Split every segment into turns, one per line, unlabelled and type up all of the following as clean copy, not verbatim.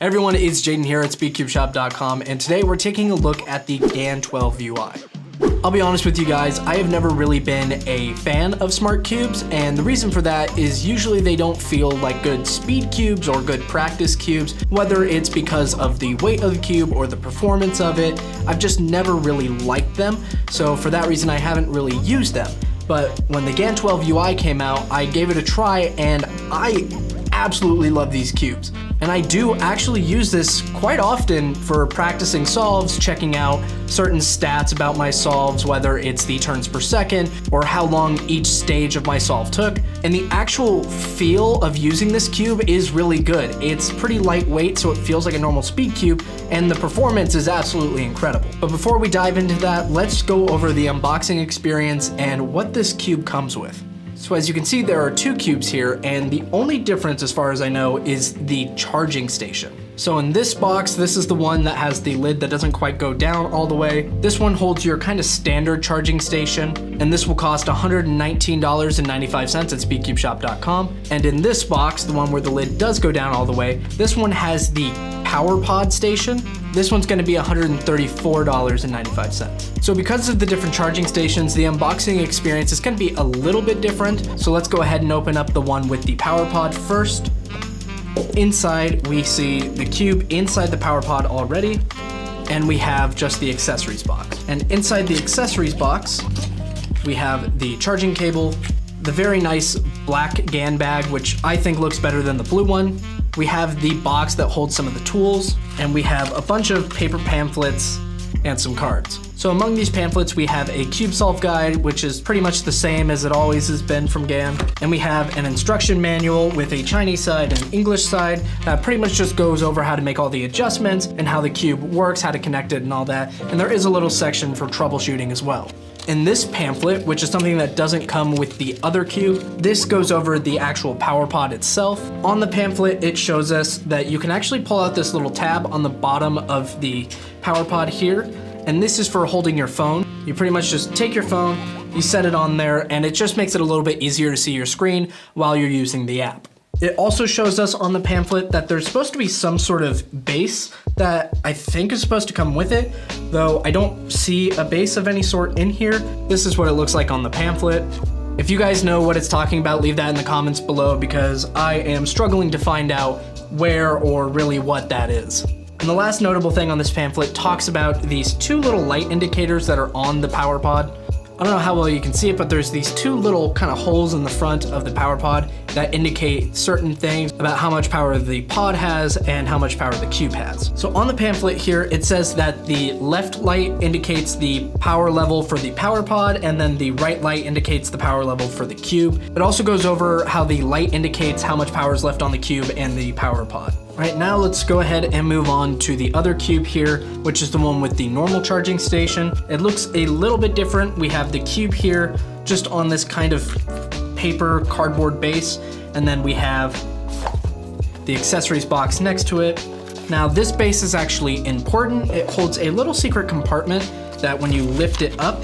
Everyone, it's Jaden here at SpeedCubeShop.com, and today we're taking a look at the GAN 12 UI. I'll be honest with you guys, I have never really been a fan of smart cubes, and the reason for that is usually they don't feel like good speed cubes or good practice cubes, whether it's because of the weight of the cube or the performance of it. I've just never really liked them, so for that reason I haven't really used them. But when the GAN 12 UI came out, I gave it a try and I absolutely love these cubes. And I do actually use this quite often for practicing solves, checking out certain stats about my solves, whether it's the turns per second or how long each stage of my solve took. And the actual feel of using this cube is really good. It's pretty lightweight, so it feels like a normal speed cube, and the performance is absolutely incredible. But before we dive into that, let's go over the unboxing experience and what this cube comes with. So as you can see, there are two cubes here, and the only difference as far as I know is the charging station. So in this box, this is the one that has the lid that doesn't quite go down all the way. This one holds your kind of standard charging station, and this will cost $119.95 at SpeedCubeShop.com. And in this box, the one where the lid does go down all the way, this one has the power pod station. This one's gonna be $134.95. So because of the different charging stations, the unboxing experience is gonna be a little bit different. So let's go ahead and open up the one with the power pod first. Inside, we see the cube inside the power pod already, and we have just the accessories box. And inside the accessories box, we have the charging cable, the very nice black GAN bag, which I think looks better than the blue one. We have the box that holds some of the tools, and we have a bunch of paper pamphlets and some cards. So among these pamphlets, we have a cube solve guide, which is pretty much the same as it always has been from GAN. And we have an instruction manual with a Chinese side and English side that pretty much just goes over how to make all the adjustments and how the cube works, how to connect it and all that. And there is a little section for troubleshooting as well. In this pamphlet, which is something that doesn't come with the other cube, this goes over the actual power pod itself. On the pamphlet, it shows us that you can actually pull out this little tab on the bottom of the power pod here, and this is for holding your phone. You pretty much just take your phone, you set it on there, and it just makes it a little bit easier to see your screen while you're using the app. It also shows us on the pamphlet that there's supposed to be some sort of base that I think is supposed to come with it, though I don't see a base of any sort in here. This is what it looks like on the pamphlet. If you guys know what it's talking about, leave that in the comments below, because I am struggling to find out where or really what that is. And the last notable thing on this pamphlet talks about these two little light indicators that are on the power pod. I don't know how well you can see it, but there's these two little kind of holes in the front of the power pod that indicate certain things about how much power the pod has and how much power the cube has. So on the pamphlet here, it says that the left light indicates the power level for the power pod, and then the right light indicates the power level for the cube. It also goes over how the light indicates how much power is left on the cube and the power pod. All right, now let's go ahead and move on to the other cube here, which is the one with the normal charging station. It looks a little bit different. We have the cube here just on this kind of paper cardboard base, and then we have the accessories box next to it. Now this base is actually important. It holds a little secret compartment that when you lift it up,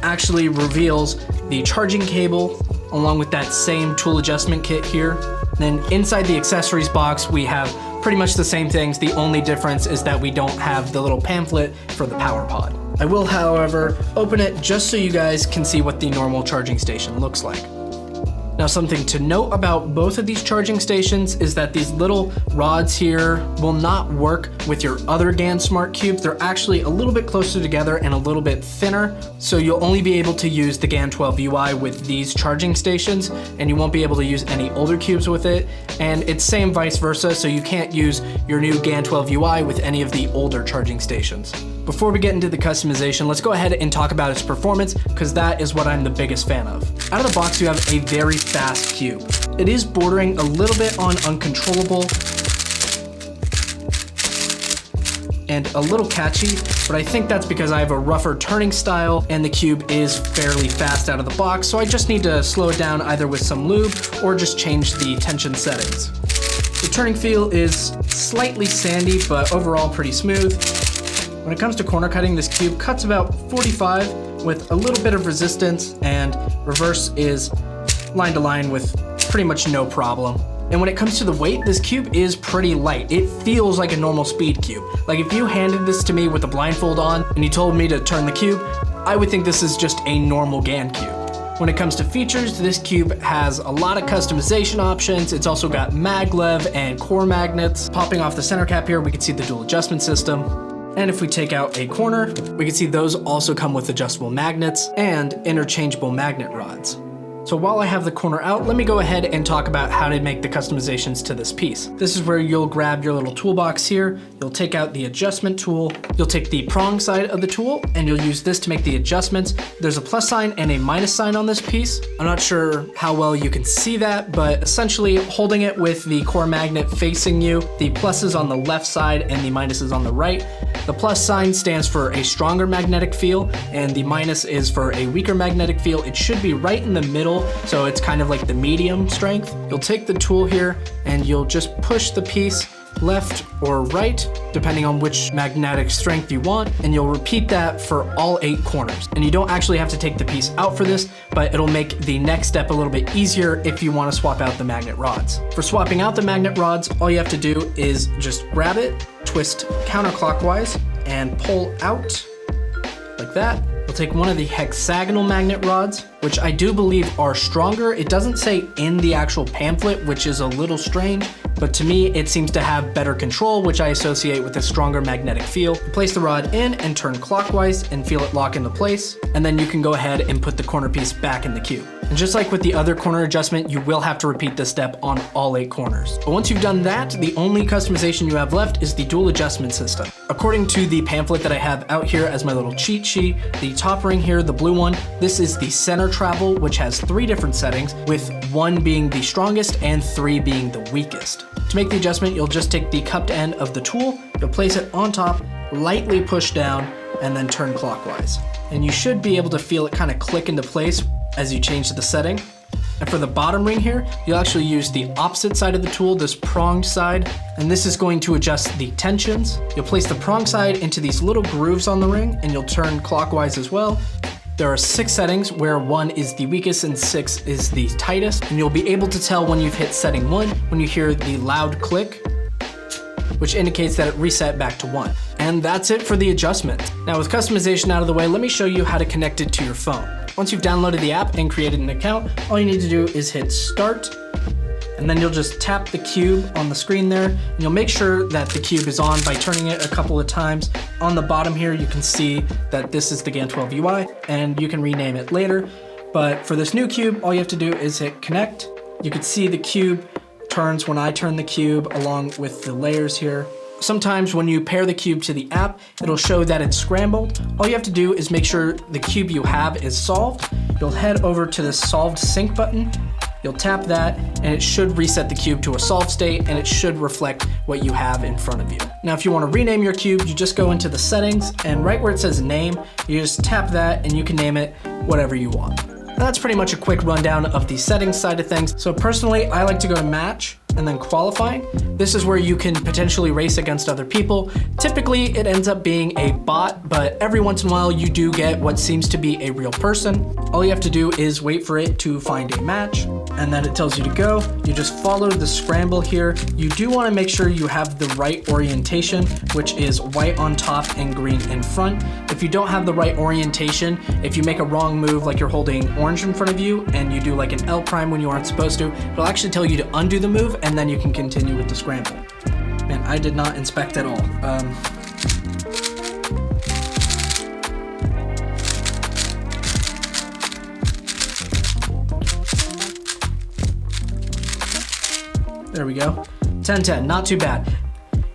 actually reveals the charging cable along with that same tool adjustment kit here. Then inside the accessories box, we have pretty much the same things. The only difference is that we don't have the little pamphlet for the power pod. I will, however, open it just so you guys can see what the normal charging station looks like. Now, something to note about both of these charging stations is that these little rods here will not work with your other GAN smart cubes. They're actually a little bit closer together and a little bit thinner, so you'll only be able to use the GAN 12 UI with these charging stations, and you won't be able to use any older cubes with it. And it's same vice versa, so you can't use your new GAN 12 UI with any of the older charging stations. Before we get into the customization, let's go ahead and talk about its performance, because that is what I'm the biggest fan of. Out of the box, you have a very fast cube. It is bordering a little bit on uncontrollable and a little catchy, but I think that's because I have a rougher turning style and the cube is fairly fast out of the box, so I just need to slow it down either with some lube or just change the tension settings. The turning feel is slightly sandy, but overall pretty smooth. When it comes to corner cutting, this cube cuts about 45 with a little bit of resistance, and reverse is line to line with pretty much no problem. And when it comes to the weight, this cube is pretty light. It feels like a normal speed cube. Like if you handed this to me with a blindfold on and you told me to turn the cube, I would think this is just a normal GAN cube. When it comes to features, this cube has a lot of customization options. It's also got maglev and core magnets. Popping off the center cap here, we can see the dual adjustment system. And if we take out a corner, we can see those also come with adjustable magnets and interchangeable magnet rods. So while I have the corner out, let me go ahead and talk about how to make the customizations to this piece. This is where you'll grab your little toolbox here. You'll take out the adjustment tool. You'll take the prong side of the tool and you'll use this to make the adjustments. There's a plus sign and a minus sign on this piece. I'm not sure how well you can see that, but essentially holding it with the core magnet facing you, the plus is on the left side and the minus is on the right. The plus sign stands for a stronger magnetic field and the minus is for a weaker magnetic field. It should be right in the middle, so it's kind of like the medium strength. You'll take the tool here and you'll just push the piece left or right, depending on which magnetic strength you want, and you'll repeat that for all 8 corners. And you don't actually have to take the piece out for this, but it'll make the next step a little bit easier if you want to swap out the magnet rods. For swapping out the magnet rods, all you have to do is just grab it, twist counterclockwise, and pull out like that. We'll take one of the hexagonal magnet rods, which I do believe are stronger. It doesn't say in the actual pamphlet, which is a little strange, but to me, it seems to have better control, which I associate with a stronger magnetic field. Place the rod in and turn clockwise and feel it lock into place. And then you can go ahead and put the corner piece back in the cube. And just like with the other corner adjustment, you will have to repeat this step on all 8 corners. But once you've done that, the only customization you have left is the dual adjustment system. According to the pamphlet that I have out here as my little cheat sheet, the top ring here, the blue one, this is the center travel, which has 3 different settings, with 1 being the strongest and 3 being the weakest. To make the adjustment, you'll just take the cupped end of the tool, you'll place it on top, lightly push down, and then turn clockwise. And you should be able to feel it kind of click into place as you change the setting. And for the bottom ring here, you'll actually use the opposite side of the tool, this pronged side, and this is going to adjust the tensions. You'll place the prong side into these little grooves on the ring, and you'll turn clockwise as well. There are 6 settings where 1 is the weakest and 6 is the tightest, and you'll be able to tell when you've hit setting 1 when you hear the loud click, which indicates that it reset back to 1. And that's it for the adjustment. Now with customization out of the way, let me show you how to connect it to your phone. Once you've downloaded the app and created an account, all you need to do is hit start, and then you'll just tap the cube on the screen there, and you'll make sure that the cube is on by turning it a couple of times. On the bottom here, you can see that this is the GAN 12 UI, and you can rename it later. But for this new cube, all you have to do is hit connect. You can see the cube turns when I turn the cube along with the layers here. Sometimes when you pair the cube to the app, it'll show that it's scrambled. All you have to do is make sure the cube you have is solved. You'll head over to the solved sync button. You'll tap that and it should reset the cube to a solved state and it should reflect what you have in front of you. Now, if you want to rename your cube, you just go into the settings and right where it says name, you just tap that and you can name it whatever you want. That's pretty much a quick rundown of the settings side of things. So personally, I like to go to match and then qualifying. This is where you can potentially race against other people. Typically, it ends up being a bot, but every once in a while you do get what seems to be a real person. All you have to do is wait for it to find a match, and then it tells you to go. You just follow the scramble here. You do want to make sure you have the right orientation, which is white on top and green in front. If you don't have the right orientation, if you make a wrong move, like you're holding orange in front of you and you do like an L prime when you aren't supposed to, it'll actually tell you to undo the move and then you can continue with the scramble. Man, I did not inspect at all. There we go. 10-10, not too bad.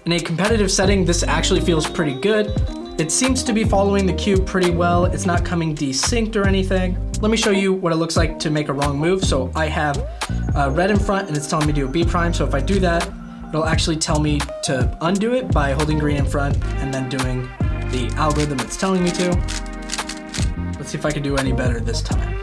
In a competitive setting, this actually feels pretty good. It seems to be following the cube pretty well. It's not coming desynced or anything. Let me show you what it looks like to make a wrong move. So I have red in front and it's telling me to do a B prime. So if I do that, it'll actually tell me to undo it by holding green in front and then doing the algorithm it's telling me to. Let's see if I can do any better this time.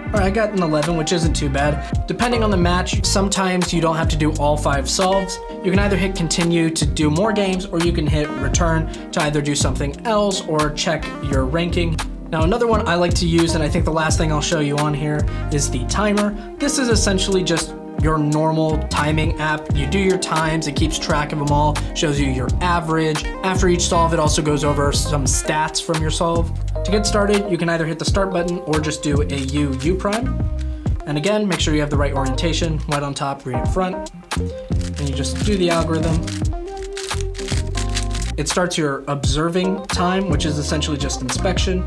All right, I got an 11, which isn't too bad. Depending on the match, sometimes you don't have to do all 5 solves. You can either hit continue to do more games, or you can hit return to either do something else or check your ranking. Now another one I like to use, and I think the last thing I'll show you on here, is the timer. This is essentially just your normal timing app. You do your times, it keeps track of them all, shows you your average. After each solve, it also goes over some stats from your solve. To get started, you can either hit the start button or just do a U prime. And again, make sure you have the right orientation, white on top, green in front. And you just do the algorithm. It starts your observing time, which is essentially just inspection.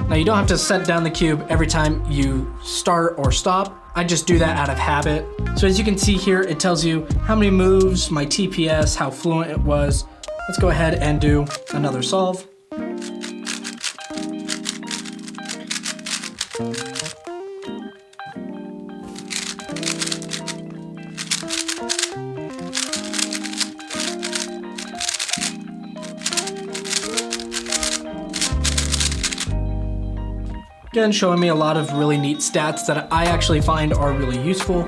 Now you don't have to set down the cube every time you start or stop. I just do that out of habit. So as you can see here, it tells you how many moves, my TPS, how fluent it was. Let's go ahead and do another solve. Again, showing me a lot of really neat stats that I actually find are really useful.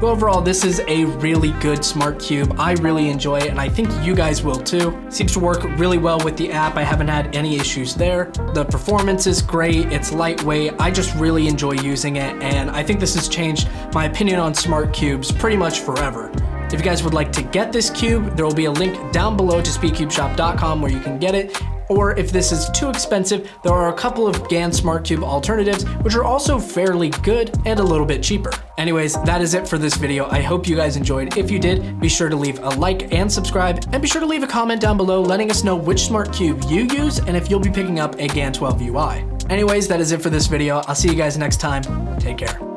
But overall, this is a really good smart cube. I really enjoy it, and I think you guys will too. Seems to work really well with the app. I haven't had any issues there. The performance is great, it's lightweight. I just really enjoy using it, and I think this has changed my opinion on smart cubes pretty much forever. If you guys would like to get this cube, there will be a link down below to SpeedCubeShop.com where you can get it. Or if this is too expensive, there are a couple of GAN Smart Cube alternatives, which are also fairly good and a little bit cheaper. Anyways, that is it for this video. I hope you guys enjoyed. If you did, be sure to leave a like and subscribe, and be sure to leave a comment down below letting us know which Smart Cube you use and if you'll be picking up a GAN 12 UI. Anyways, that is it for this video. I'll see you guys next time. Take care.